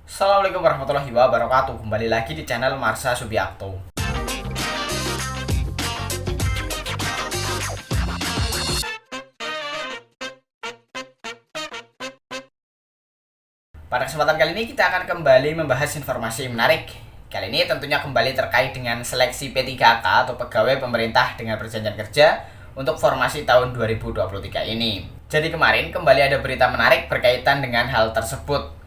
Assalamualaikum warahmatullahi wabarakatuh. Kembali lagi di channel Marsha Subiakto. Pada kesempatan kali ini kita akan kembali membahas informasi menarik. Kali ini tentunya kembali terkait dengan seleksi P3K atau pegawai pemerintah dengan perjanjian kerja untuk formasi tahun 2023 ini. Jadi kemarin kembali ada berita menarik berkaitan dengan hal tersebut.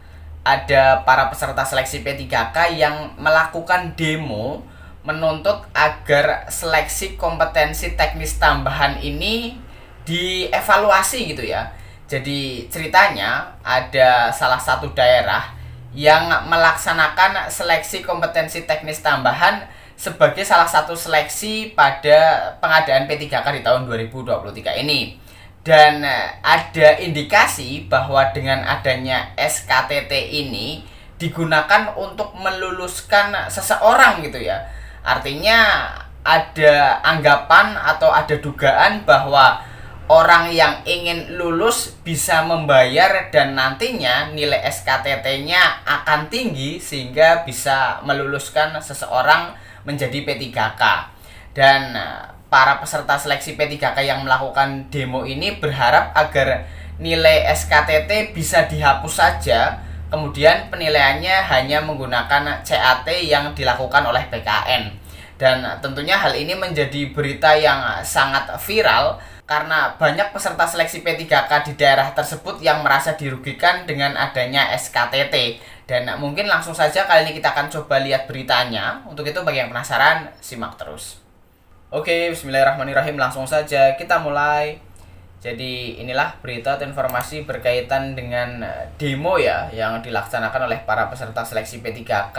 Ada para peserta seleksi P3K yang melakukan demo menuntut agar seleksi kompetensi teknis tambahan ini dievaluasi gitu ya. Jadi ceritanya ada salah satu daerah yang melaksanakan seleksi kompetensi teknis tambahan sebagai salah satu seleksi pada pengadaan P3K di tahun 2023 ini. Dan ada indikasi bahwa dengan adanya SKTT ini digunakan untuk meluluskan seseorang gitu ya. Artinya ada anggapan atau ada dugaan bahwa orang yang ingin lulus bisa membayar dan nantinya nilai SKTT-nya akan tinggi sehingga bisa meluluskan seseorang menjadi P3K. Dan para peserta seleksi P3K yang melakukan demo ini berharap agar nilai SKTT bisa dihapus saja, kemudian penilaiannya hanya menggunakan CAT yang dilakukan oleh PKN. Dan tentunya hal ini menjadi berita yang sangat viral karena banyak peserta seleksi P3K di daerah tersebut yang merasa dirugikan dengan adanya SKTT. Dan mungkin langsung saja kali ini kita akan coba lihat beritanya. Untuk itu bagi yang penasaran, simak terus. Oke, bismillahirrahmanirrahim, langsung saja kita mulai. Jadi inilah berita atau informasi berkaitan dengan demo ya yang dilaksanakan oleh para peserta seleksi P3K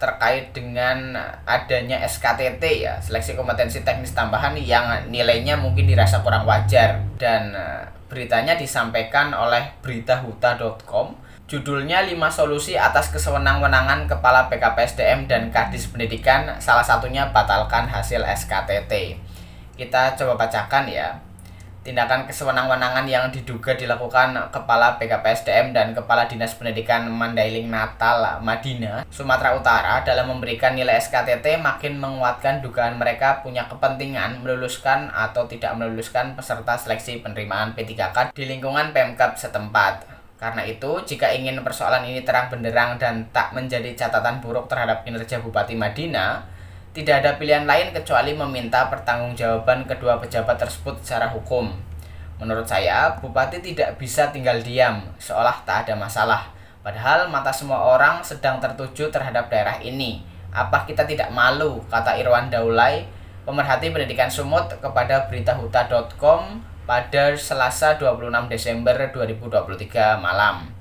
terkait dengan adanya SKTT ya, seleksi kompetensi teknis tambahan yang nilainya mungkin dirasa kurang wajar. Dan beritanya disampaikan oleh beritahuta.com. Judulnya 5 solusi atas kesewenang-wenangan Kepala BKPSDM dan Kadis Pendidikan, salah satunya batalkan hasil SKTT. Kita coba bacakan ya. Tindakan kesewenang-wenangan yang diduga dilakukan Kepala BKPSDM dan Kepala Dinas Pendidikan Mandailing Natal Madinah, Sumatera Utara dalam memberikan nilai SKTT makin menguatkan dugaan mereka punya kepentingan meluluskan atau tidak meluluskan peserta seleksi penerimaan P3K di lingkungan Pemkab setempat. Karena itu, jika ingin persoalan ini terang benderang dan tak menjadi catatan buruk terhadap kinerja Bupati Madinah, tidak ada pilihan lain kecuali meminta pertanggungjawaban kedua pejabat tersebut secara hukum. Menurut saya, Bupati tidak bisa tinggal diam, seolah tak ada masalah. Padahal mata semua orang sedang tertuju terhadap daerah ini. Apa kita tidak malu, kata Irwan Daulay, pemerhati pendidikan Sumut kepada beritahuta.com pada Selasa 26 Desember 2023 malam.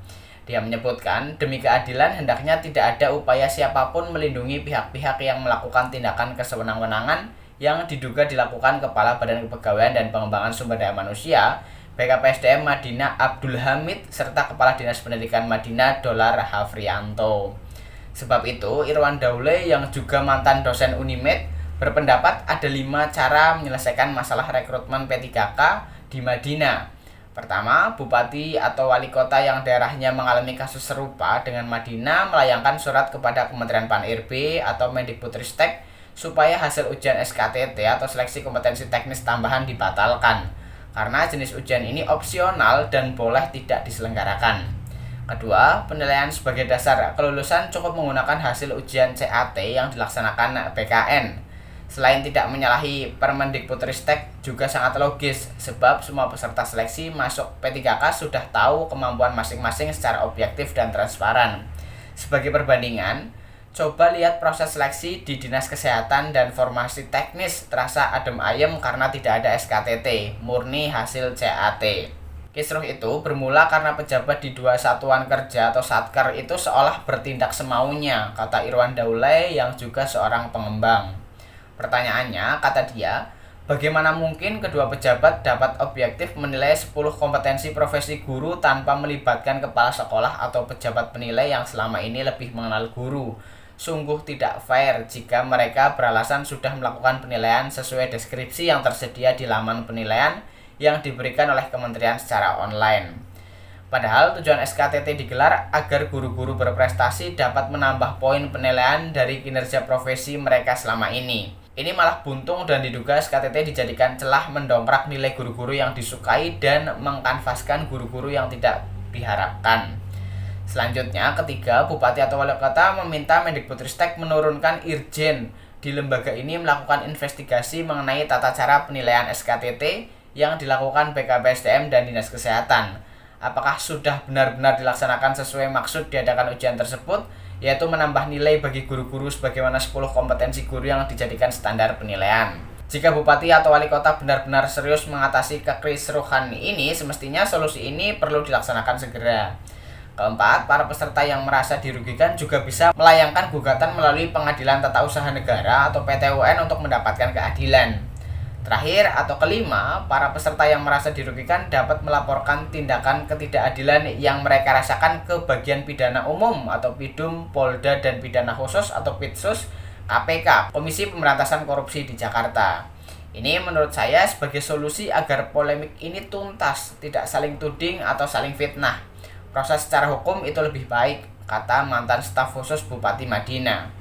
Dia menyebutkan, demi keadilan hendaknya tidak ada upaya siapapun melindungi pihak-pihak yang melakukan tindakan kesewenang-wenangan yang diduga dilakukan Kepala Badan Kepegawaian dan Pengembangan Sumber Daya Manusia BKPSDM Madinah Abdul Hamid serta Kepala Dinas Pendidikan Madinah Dolar Hafrianto. Sebab itu, Irwan Daule yang juga mantan dosen Unimed berpendapat ada 5 cara menyelesaikan masalah rekrutmen P3K di Madinah. Pertama, bupati atau wali kota yang daerahnya mengalami kasus serupa dengan Madinah melayangkan surat kepada Kementerian Pan-RB atau Mendikbudristek supaya hasil ujian SKTT atau seleksi kompetensi teknis tambahan dibatalkan karena jenis ujian ini opsional dan boleh tidak diselenggarakan. Kedua, penilaian sebagai dasar kelulusan cukup menggunakan hasil ujian CAT yang dilaksanakan PKN. Selain tidak menyalahi Permendikbudristek juga sangat logis sebab semua peserta seleksi masuk P3K sudah tahu kemampuan masing-masing secara objektif dan transparan. Sebagai perbandingan, coba lihat proses seleksi di Dinas Kesehatan dan formasi teknis terasa adem ayem karena tidak ada SKTT, murni hasil CAT. Kisruh itu bermula karena pejabat di 2 satuan kerja atau satker itu seolah bertindak semaunya, kata Irwan Daulay yang juga seorang pengembang. Pertanyaannya, kata dia, bagaimana mungkin kedua pejabat dapat objektif menilai 10 kompetensi profesi guru tanpa melibatkan kepala sekolah atau pejabat penilai yang selama ini lebih mengenal guru? Sungguh tidak fair jika mereka beralasan sudah melakukan penilaian sesuai deskripsi yang tersedia di laman penilaian yang diberikan oleh kementerian secara online. Padahal tujuan SKTT digelar agar guru-guru berprestasi dapat menambah poin penilaian dari kinerja profesi mereka selama ini. Ini malah buntung dan diduga SKTT dijadikan celah mendongkrak nilai guru-guru yang disukai dan mengkanvaskan guru-guru yang tidak diharapkan. Selanjutnya, ketiga, Bupati atau Wali Kota meminta Mendikbudristek menurunkan Irjen di lembaga ini melakukan investigasi mengenai tata cara penilaian SKTT yang dilakukan BKPSDM dan Dinas Kesehatan. Apakah sudah benar-benar dilaksanakan sesuai maksud diadakan ujian tersebut, yaitu menambah nilai bagi guru-guru sebagaimana 10 kompetensi guru yang dijadikan standar penilaian. Jika Bupati atau Wali Kota benar-benar serius mengatasi kekisruhan ini, semestinya solusi ini perlu dilaksanakan segera. Keempat, para peserta yang merasa dirugikan juga bisa melayangkan gugatan melalui Pengadilan Tata Usaha Negara atau PT UN untuk mendapatkan keadilan. Terakhir atau kelima, para peserta yang merasa dirugikan dapat melaporkan tindakan ketidakadilan yang mereka rasakan ke Bagian Pidana Umum atau Pidum, Polda dan Pidana Khusus atau Pitsus KPK, Komisi Pemberantasan Korupsi di Jakarta. Ini menurut saya sebagai solusi agar polemik ini tuntas, tidak saling tuding atau saling fitnah. Proses secara hukum itu lebih baik, kata mantan staf khusus Bupati Madinah.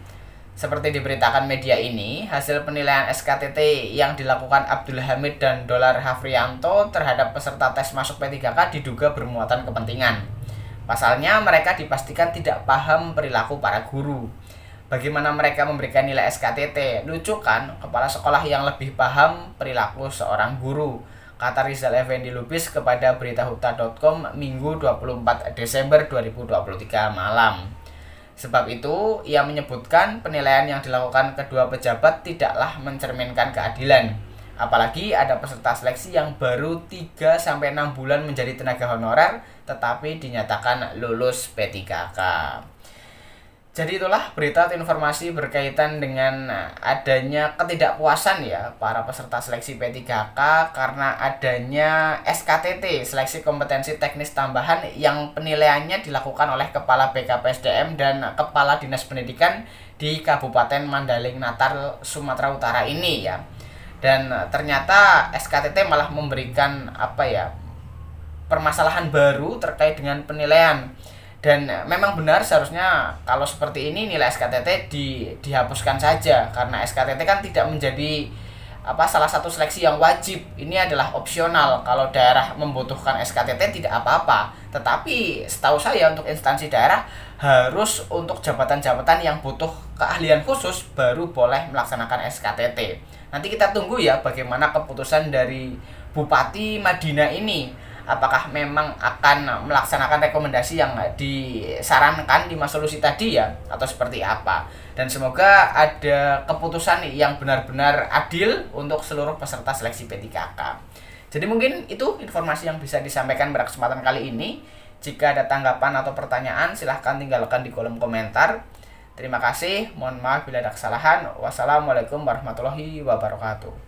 Seperti diberitakan media ini, hasil penilaian SKTT yang dilakukan Abdul Hamid dan Dolar Hafrianto terhadap peserta tes masuk P3K diduga bermuatan kepentingan. Pasalnya, mereka dipastikan tidak paham perilaku para guru. Bagaimana mereka memberikan nilai SKTT? Lucu kan, kepala sekolah yang lebih paham perilaku seorang guru, kata Rizal Effendi Lubis kepada beritahuta.com Minggu 24 Desember 2023 malam. Sebab itu, ia menyebutkan penilaian yang dilakukan kedua pejabat tidaklah mencerminkan keadilan. Apalagi ada peserta seleksi yang baru 3-6 bulan menjadi tenaga honorer tetapi dinyatakan lulus P3K. Jadi itulah berita atau informasi berkaitan dengan adanya ketidakpuasan ya para peserta seleksi P3K karena adanya SKTT, seleksi kompetensi teknis tambahan yang penilaiannya dilakukan oleh Kepala BKPSDM dan Kepala Dinas Pendidikan di Kabupaten Mandaling Natar, Sumatera Utara ini ya. Dan ternyata SKTT malah memberikan permasalahan baru terkait dengan penilaian. Dan memang benar seharusnya kalau seperti ini nilai SKTT dihapuskan saja karena SKTT kan tidak menjadi salah satu seleksi yang wajib. Ini adalah opsional. Kalau daerah membutuhkan SKTT tidak apa-apa. Tetapi setahu saya untuk instansi daerah harus untuk jabatan-jabatan yang butuh keahlian khusus baru boleh melaksanakan SKTT. Nanti kita tunggu ya bagaimana keputusan dari Bupati Madinah ini. Apakah memang akan melaksanakan rekomendasi yang disarankan 5 solusi tadi ya atau seperti apa. Dan semoga ada keputusan yang benar-benar adil untuk seluruh peserta seleksi P3K. Jadi mungkin itu informasi yang bisa disampaikan pada kesempatan kali ini. Jika ada tanggapan atau pertanyaan silahkan tinggalkan di kolom komentar. Terima kasih, mohon maaf bila ada kesalahan. Wassalamualaikum warahmatullahi wabarakatuh.